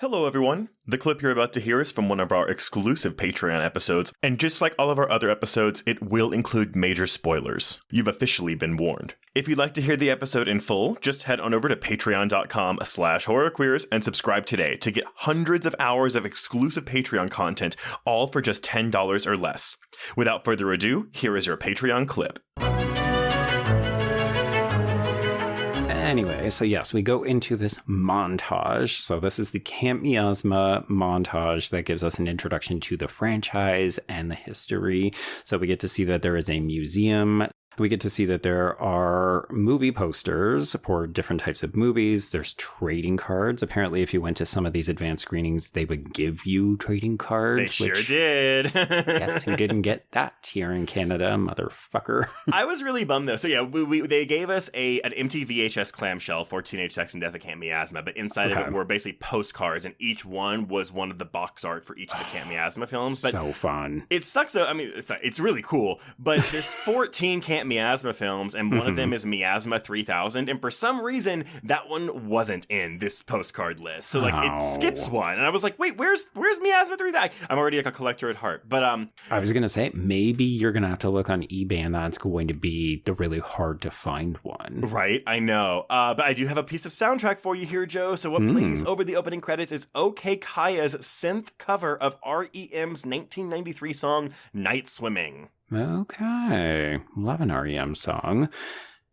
Hello everyone! The clip you're about to hear is from one of our exclusive Patreon episodes, and just like all of our other episodes, it will include major spoilers. You've officially been warned. If you'd like to hear the episode in full, just head on over to patreon.com/horrorqueers and subscribe today to get hundreds of hours of exclusive Patreon content, all for just $10 or less. Without further ado, here is your Patreon clip. Anyway, so yes, we go into this montage. So this is the Camp Miasma montage that gives us an introduction to the franchise and the history. So we get to see that there is a museum. We get to see that there are movie posters for different types of movies. There's trading cards. Apparently, if you went to some of these advanced screenings, they would give you trading cards. They sure did. Guess who didn't get that here in Canada, motherfucker? I was really bummed, though. So yeah, they gave us an empty VHS clamshell for Teenage Sex and Death at Camp Miasma, but inside of it were basically postcards, and each one was one of the box art for each of the Camp Miasma films. But so fun. It sucks, though. I mean, it's really cool, but there's 14 Camp Miasma films, and one of them is Miasma 3000, and for some reason that one wasn't in this postcard list, so like it skips one, and I was like, wait, where's Miasma 3000? I'm already like a collector at heart, but I was gonna say maybe you're gonna have to look on eBay, and that's going to be the really hard to find one, right? I know, but I do have a piece of soundtrack for you here, Joe. So what plays over the opening credits is OK Kaya's synth cover of REM's 1993 song Night Swimming. Okay. Love an REM song.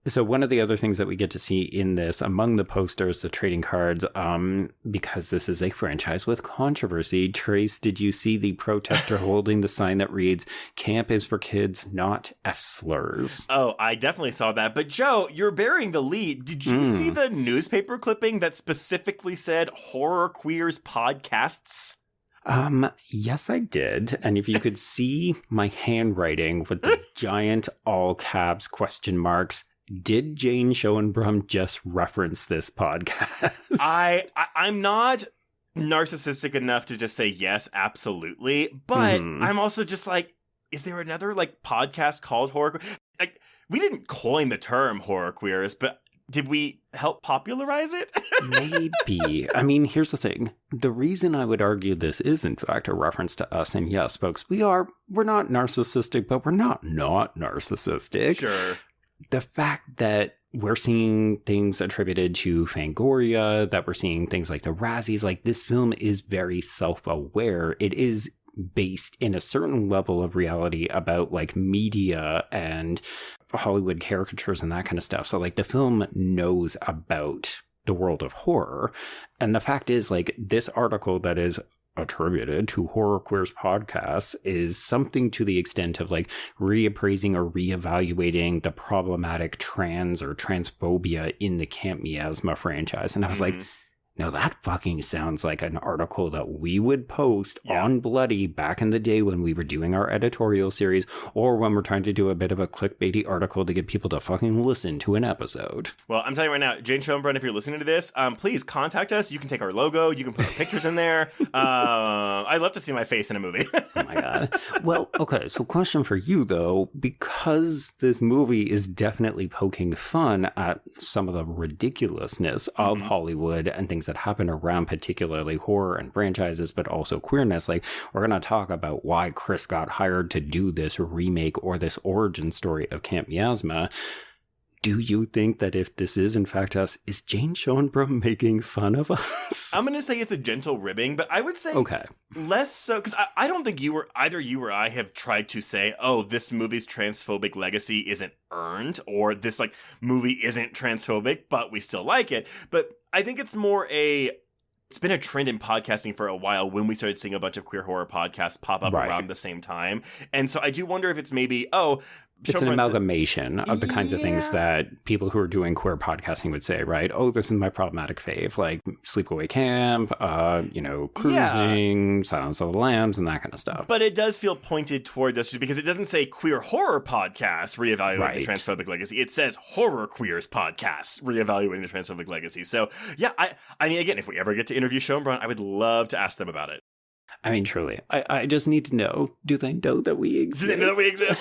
So one of the other things that we get to see in this, among the posters, the trading cards, because this is a franchise with controversy, Trace, did you see the protester holding the sign that reads, "Camp is for kids, not F-slurs"? Oh, I definitely saw that. But Joe, you're bearing the lead. Did you see the newspaper clipping that specifically said Horror Queers Podcasts? Yes, I did. And if you could see my handwriting with the giant all caps question marks, did Jane Schoenbrum just reference this podcast? I'm not narcissistic enough to just say yes, absolutely. But I'm also just like, is there another like podcast called Horror? Like, we didn't coin the term Horror Queers, but did we help popularize it? Maybe. I mean, here's the thing. The reason I would argue this is, in fact, a reference to us, and yes, folks, we're not narcissistic, but we're not narcissistic. Sure. The fact that we're seeing things attributed to Fangoria, that we're seeing things like the Razzies, like this film is very self-aware. It is based in a certain level of reality about like media and Hollywood caricatures and that kind of stuff. So like the film knows about the world of horror. And the fact is, like, this article that is attributed to Horror Queers Podcasts is something to the extent of like reappraising or reevaluating the problematic trans or transphobia in the Camp Miasma franchise. And I was like, now that fucking sounds like an article that we would post on Bloody back in the day when we were doing our editorial series, or when we're trying to do a bit of a clickbaity article to get people to fucking listen to an episode. Well, I'm telling you right now, Jane Schoenbrunn, if you're listening to this, please contact us. You can take our logo. You can put our pictures in there. I'd love to see my face in a movie. Oh my God. Well, okay. So question for you though, because this movie is definitely poking fun at some of the ridiculousness of Hollywood and things that happen around particularly horror and franchises, but also queerness. Like, we're going to talk about why Chris got hired to do this remake or this origin story of Camp Miasma. Do you think that if this is in fact us, is Jane Schoenbrum making fun of us? I'm going to say it's a gentle ribbing, but I would say less so, because I don't think either you or I have tried to say, oh, this movie's transphobic legacy isn't earned, or this like movie isn't transphobic, but we still like it. But I think it's more it's been a trend in podcasting for a while when we started seeing a bunch of queer horror podcasts pop up around the same time. And so I do wonder if it's maybe, it's an amalgamation of the kinds of things that people who are doing queer podcasting would say, right? Oh, this is my problematic fave, like Sleepaway Camp, Cruising, Silence of the Lambs, and that kind of stuff. But it does feel pointed toward this because it doesn't say queer horror podcasts reevaluating the transphobic legacy. It says horror queers podcasts reevaluating the transphobic legacy. So yeah, I mean, again, if we ever get to interview Schoenbrunn, I would love to ask them about it. I mean, truly, I just need to know, do they know that we exist? Do they know that we exist?